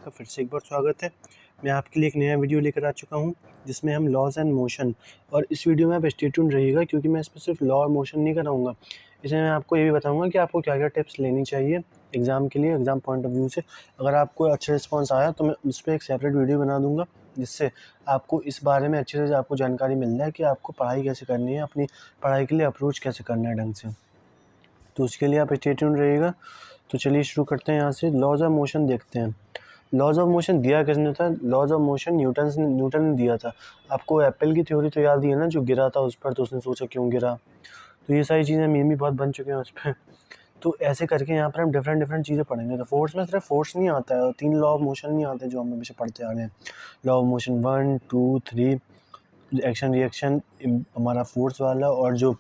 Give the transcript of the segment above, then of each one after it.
आपका फिर से एक बार स्वागत है। मैं आपके लिए एक नया वीडियो लेकर आ चुका हूँ जिसमें हम लॉज़ एंड मोशन, और इस वीडियो में आप स्टे ट्यून्ड रहिएगा क्योंकि मैं इसमें सिर्फ लॉ और मोशन नहीं कराऊँगा। इसमें मैं आपको ये भी बताऊँगा कि आपको क्या-क्या टिप्स लेनी चाहिए एग्ज़ाम के लिए, एग्ज़ाम पॉइंट ऑफ व्यू से। अगर आपको अच्छा रिस्पॉन्स आया तो मैं उस पे एक सेपरेट वीडियो बना दूँगा, जिससे आपको इस बारे में अच्छे से आपको जानकारी मिल जाए कि आपको पढ़ाई कैसे करनी है, अपनी पढ़ाई के लिए अप्रोच कैसे करना है ढंग से। तो उसके लिए आप स्टे ट्यून्ड रहिएगा। तो चलिए शुरू करते हैं यहाँ से। लॉज़ ऑफ मोशन देखते हैं। लॉज़ ऑफ मोशन दिया किसने था? लॉज़ ऑफ मोशन न्यूटन ने दिया था। आपको एप्पल की थ्योरी तो याद ही है ना, जो गिरा था उस पर, तो उसने सोचा क्यों गिरा। तो ये सारी चीज़ें मीम भी बहुत बन चुके हैं उस पे। तो ऐसे करके यहाँ पर हम डिफरेंट चीज़ें पढ़ेंगे। तो फोर्स में सिर्फ फोर्स नहीं आता है, और 3 लॉ ऑफ मोशन नहीं आते जो हम हमेशा पढ़ते आ रहे हैं। Law of motion 1, 2, 3, action reaction, हमारा फोर्स वाला, और जो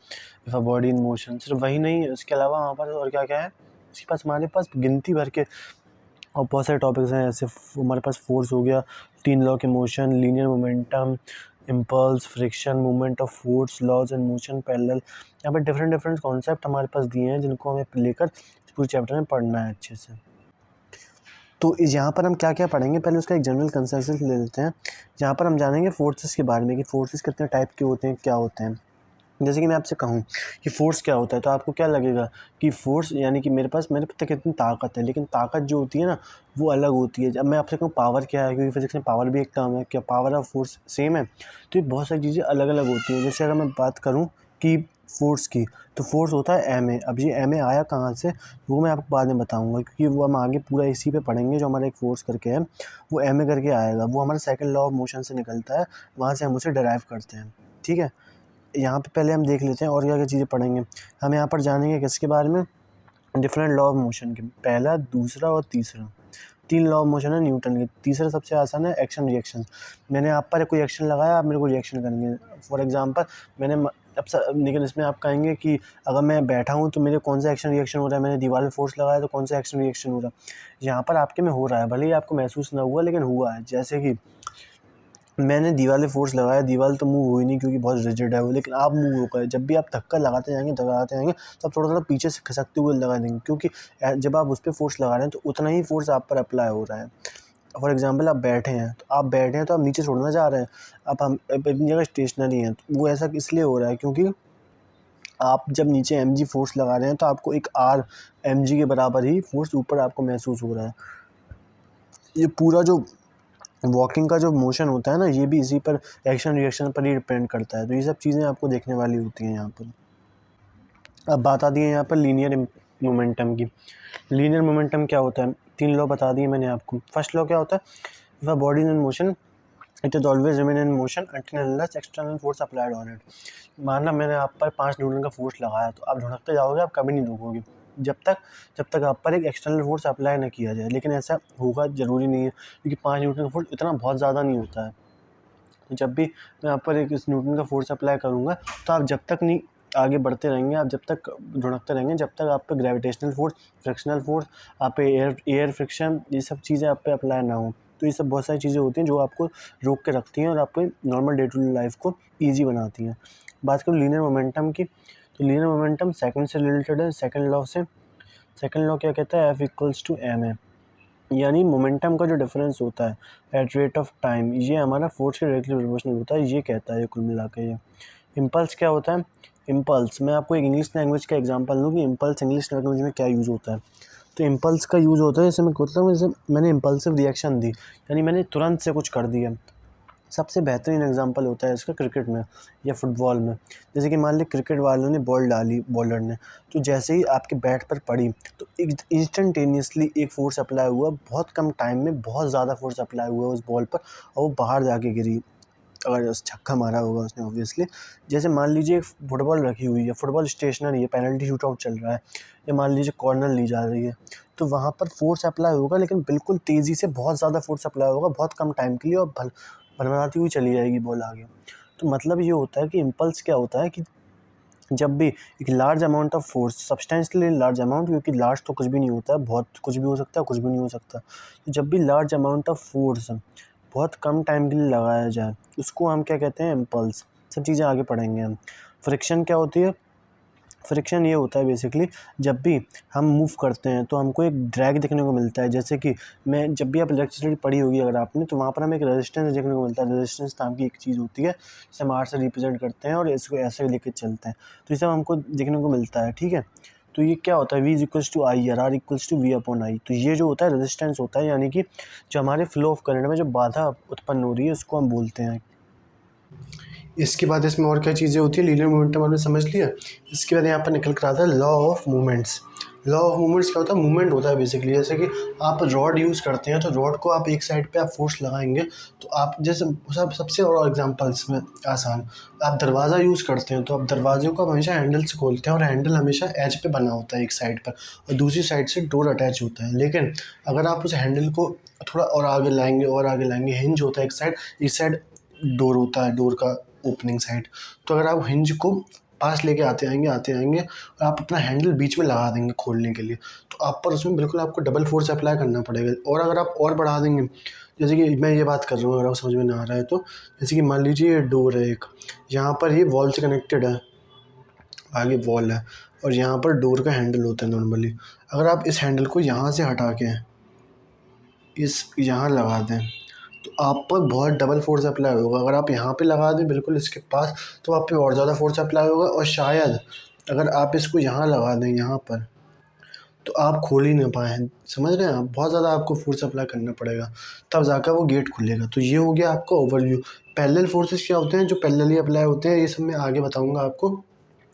if a body in motion, सिर्फ वही नहीं है, इसके अलावा वहाँ पर और क्या-क्या है, इसके पास हमारे पास गिनती भर के और बहुत सारे टॉपिक्स हैं। ऐसे हमारे पास फोर्स हो गया, 3 लॉ के motion, linear momentum, impulse, friction, movement of force, laws and motion, parallel. यहाँ पर डिफरेंट कॉन्सेप्ट हमारे पास दिए हैं जिनको हमें लेकर इस पूरे चैप्टर में पढ़ना है अच्छे से। तो यहाँ पर हम क्या क्या पढ़ेंगे, पहले उसका एक जनरल कंसेंसस ले लेते हैं। यहाँ पर हम जानेंगे फोर्सेस के बारे में कि फोर्सेस कितने टाइप के होते हैं, क्या होते हैं। जैसे कि मैं आपसे कहूँ कि फ़ोर्स क्या होता है, तो आपको क्या लगेगा कि फ़ोर्स यानी कि मेरे पता कितनी ताकत है, लेकिन ताकत जो होती है ना, वो अलग होती है। जब मैं आपसे कहूँ पावर क्या है, क्योंकि फिजिक्स में पावर भी एक टर्म है, क्या पावर और फोर्स सेम है? तो ये बहुत सारी चीज़ें अलग-अलग होती हैं। जैसे अगर मैं बात करूँ कि फ़ोर्स की, तो फ़ोर्स होता है एम ए। अब ये एम ए आया कहाँ से, वो मैं आपको बाद में बताऊँगा, क्योंकि वो हम आगे पूरा इसी पे पढ़ेंगे। जो हमारा एक फ़ोर्स करके है, वो एम ए करके आएगा, वो हमारा सेकंड लॉ ऑफ मोशन से निकलता है, वहाँ से हम उसे डिराइव करते हैं। ठीक है? यहाँ पे पहले हम देख लेते हैं और क्या-क्या चीज़ें पढ़ेंगे। हम यहाँ पर जानेंगे किसके बारे में, डिफरेंट लॉ ऑफ मोशन के। पहला, दूसरा और तीसरा, 3 लॉ ऑफ मोशन है न्यूटन के। तीसरा सबसे आसान है एक्शन रिएक्शन। मैंने आप पर कोई एक्शन लगाया, आप मेरे को रिएक्शन करेंगे। फॉर एग्जांपल मैंने लेकिन इसमें आप कहेंगे कि अगर मैं बैठा हूँ तो मेरे कौन सा एक्शन रिएक्शन हो रहा है, मैंने दीवार में फोर्स लगाया तो कौन सा एक्शन रिएक्शन हो रहा है। यहाँ पर आपके में हो रहा है, भले ही आपको महसूस ना हुआ, लेकिन हुआ है। जैसे कि मैंने दीवार पे फोर्स लगाया, दीवार तो मूव हुई नहीं क्योंकि बहुत रिजिड है वो, लेकिन आप मूव हो गए। जब भी आप धक्का लगाते जाएंगे तो आप थोड़ा पीछे से खिसकते हुए लगा देंगे, क्योंकि जब आप उस पर फोर्स लगा रहे हैं तो उतना ही फोर्स आप पर अप्लाई हो रहा है। फॉर एग्जांपल आप बैठे हैं तो आप नीचे छोड़ना चाह रहे हैं, हम अपनी जगह स्टेशनरी हैं, तो वो ऐसा इसलिए हो रहा है क्योंकि आप जब नीचे mg फोर्स लगा रहे हैं तो आपको एक r mg के बराबर ही फोर्स ऊपर आपको महसूस हो रहा है। ये पूरा जो वॉकिंग का जो मोशन होता है ना, ये भी इसी पर एक्शन रिएक्शन पर ही डिपेंड करता है। तो ये सब चीज़ें आपको देखने वाली होती हैं यहाँ पर। अब बात आती है यहाँ पर लीनियर मोमेंटम की। लीनियर मोमेंटम क्या होता है? 3 लॉ बता दिए मैंने आपको। फर्स्ट लॉ क्या होता है? If a body is in motion it is always remain in motion until unless external force applied on it. मानना मैंने आप पर 5 न्यूटन का फोर्स लगाया, तो आप धुड़कते जाओगे, आप कभी नहीं रुकोगे जब तक आप पर एक एक्सटर्नल फोर्स अप्लाई ना किया जाए। लेकिन ऐसा होगा ज़रूरी नहीं है, क्योंकि 5 न्यूटन का फोर्स इतना बहुत ज़्यादा नहीं होता है। तो जब भी मैं आप पर एक इस न्यूटन का फोर्स अप्लाई करूँगा, तो आप जब तक नहीं आगे बढ़ते रहेंगे, आप जब तक धुड़कते रहेंगे, जब तक आप पे ग्रेविटेशनल फोर्स, फ्रिक्शनल फोर्स, आप पे एयर फ्रिक्शन, ये सब चीज़ें आप पे अप्लाई ना हो। तो ये सब बहुत सारी चीज़ें होती हैं जो आपको रोक के रखती हैं और आपके normal day to day life को ईजी बनाती हैं। बात करूँ लीनियर मोमेंटम की, तो लीनियर मोमेंटम सेकंड से रिलेटेड है, सेकंड लॉ से। सेकंड लॉ क्या कहता है? F=ma, यानी मोमेंटम का जो डिफरेंस होता है एट रेट ऑफ टाइम, ये हमारा फोर्स के डायरेक्टली प्रोपोर्शनल होता है, ये कहता है कुल मिला के ये। इम्पल्स क्या होता है? इम्पल्स, मैं आपको एक इंग्लिश लैंग्वेज का एग्जांपल दूँ कि इम्पल्स इंग्लिश लैंग्वेज में क्या यूज़ होता है। तो इम्पल्स का यूज़ होता है, जैसे मैं कहता हूँ, जैसे मैंने इम्पल्सिव रिएक्शन दी, यानी मैंने तुरंत से कुछ कर दिया। सबसे बेहतरीन एग्जांपल होता है इसका क्रिकेट में या फुटबॉल में। जैसे कि मान ली क्रिकेट वालों ने बॉल डाली, बॉलर ने, तो जैसे ही आपके बैट पर पड़ी तो इंस्टेंटेनियसली एक फ़ोर्स अप्लाई हुआ, बहुत कम टाइम में बहुत ज़्यादा फ़ोर्स अप्लाई हुआ उस बॉल पर, और वो बाहर जाके गिरी। अगर छक्का मारा होगा उसने ऑब्वियसली। जैसे मान लीजिए फुटबॉल रखी हुई है, फुटबॉल स्टेशनरी है, पेनल्टी शूट आउट चल रहा है, या मान लीजिए कॉर्नर ली जा रही है, तो वहाँ पर फोर्स अप्लाई होगा, लेकिन बिल्कुल तेज़ी से बहुत ज़्यादा फोर्स अप्लाई होगा बहुत कम टाइम के लिए, और भनभनाती हुई चली जाएगी बॉल आगे। तो मतलब ये होता है कि इम्पल्स क्या होता है कि जब भी एक large amount of force, substantially large amount, क्योंकि लार्ज तो कुछ भी नहीं होता है, बहुत कुछ भी हो सकता है, कुछ भी नहीं हो सकता। तो जब भी लार्ज अमाउंट ऑफ फोर्स बहुत कम टाइम के लिए लगाया जाए, उसको हम क्या कहते हैं? इम्पल्स। सब चीज़ें आगे पढ़ेंगे हम। फ्रिक्शन क्या होती है? फ्रिक्शन ये होता है बेसिकली जब भी हम मूव करते हैं तो हमको एक ड्रैग देखने को मिलता है। जैसे कि मैं जब भी आप इलेक्ट्रिसिटी पढ़ी होगी अगर आपने, तो वहाँ पर हमें एक रेजिस्टेंस देखने को मिलता है। रेजिस्टेंस नाम की एक चीज़ होती है जिसे हम आर से रिप्रेजेंट करते हैं और इसको ऐसे लेके चलते हैं, तो इसे हमको देखने को मिलता है। ठीक है, तो ये क्या होता है, V equals to I R equals to V/I। तो ये जो होता है रेजिस्टेंस होता है, यानी कि जो हमारे फ्लो ऑफ करंट में जो बाधा उत्पन्न हो रही है उसको हम बोलते हैं। इसके बाद इसमें और क्या चीज़ें होती है, लीनियर मोमेंटम आपने समझ लिया। इसके बाद यहाँ पर निकल कर आता है law of movements. Law of movements क्या होता है, मूवमेंट होता है बेसिकली। जैसे कि आप रॉड यूज़ करते हैं तो रॉड को आप एक साइड पे आप फोर्स लगाएंगे तो आप जैसे सबसे और एग्जांपल्स में आसान, आप दरवाज़ा यूज़ करते हैं तो आप दरवाजे को हमेशा हैंडल से खोलते हैं और हैंडल हमेशा एज पे बना होता है एक साइड पर, और दूसरी साइड से डोर अटैच होता है। लेकिन अगर आप उस हैंडल को थोड़ा और आगे लाएंगे, हिंज होता है एक साइड डोर होता है, डोर का ओपनिंग साइड। तो अगर आप हिंज को पास लेके आते आएंगे और आप अपना हैंडल बीच में लगा देंगे खोलने के लिए, तो आप पर उसमें बिल्कुल आपको डबल फोर्स अप्लाई करना पड़ेगा। और अगर आप और बढ़ा देंगे, जैसे कि मैं ये बात कर रहा हूँ, अगर आप समझ में ना आ रहा है तो, जैसे कि मान लीजिए ये डोर है एक, यहाँ पर ये वॉल से कनेक्टेड है, आगे वॉल है और यहाँ पर डोर का हैंडल होता है नॉर्मली। अगर आप इस हैंडल को यहाँ से हटा के यहाँ लगा दें तो आप पर बहुत डबल फोर्स अप्लाई होगा। अगर आप यहाँ पे लगा दें बिल्कुल इसके पास, तो आप पे और ज़्यादा फोर्स अप्लाई होगा। और शायद अगर आप इसको यहाँ लगा दें यहाँ पर, तो आप खोल ही ना पाएँ। समझ रहे हैं आप, बहुत ज़्यादा आपको फोर्स अप्लाई करना पड़ेगा तब जाकर वो गेट खुलेगा। तो ये हो गया आपका ओवरव्यू। पैरेलल फोर्सेस क्या होते हैं, जो पैरेलली अप्लाई होते हैं, ये सब मैं आगे बताऊँगा आपको।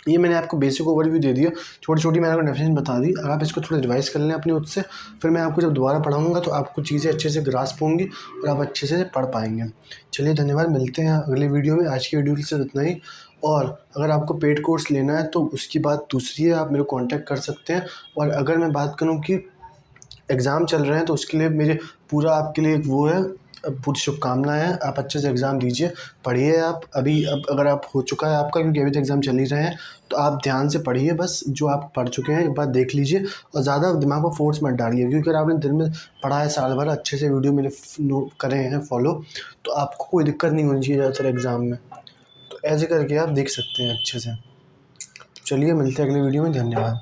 ये मैंने आपको बेसिक ओवरव्यू दे दिया, छोटी मैंने आपको डेफिनेशन बता दी। अगर आप इसको थोड़ा रिवाइज कर लें अपनी खुद से, फिर मैं आपको जब दोबारा पढ़ाऊँगा तो आपको चीज़ें अच्छे से ग्रास्प होंगी और आप अच्छे से पढ़ पाएंगे। चलिए धन्यवाद, मिलते हैं अगले वीडियो में। आज की वीडियो से इतना ही। और अगर आपको पेड कोर्स लेना है तो उसकी बात दूसरी है, आप मेरे को कॉन्टैक्ट कर सकते हैं। और अगर मैं बात करूँ कि एग्ज़ाम चल रहे हैं तो उसके लिए मेरे पूरा आपके लिए एक वो है, पूरी शुभकामनाएं हैं। आप अच्छे से एग्ज़ाम दीजिए, पढ़िए आप अभी। अब अगर आप हो चुका है आपका, क्योंकि अभी तो एग्ज़ाम चल ही रहे हैं, तो आप ध्यान से पढ़िए। बस जो आप पढ़ चुके हैं एक बार देख लीजिए और ज़्यादा दिमाग को फोर्स मत डालिए, क्योंकि अगर आपने दिन में पढ़ा है साल भर, अच्छे से वीडियो मेरे करे हैं फॉलो, तो आपको कोई दिक्कत नहीं होनी चाहिए ज़्यादातर एग्ज़ाम में। तो ऐसे करके आप देख सकते हैं अच्छे से। चलिए मिलते हैं अगले वीडियो में, धन्यवाद।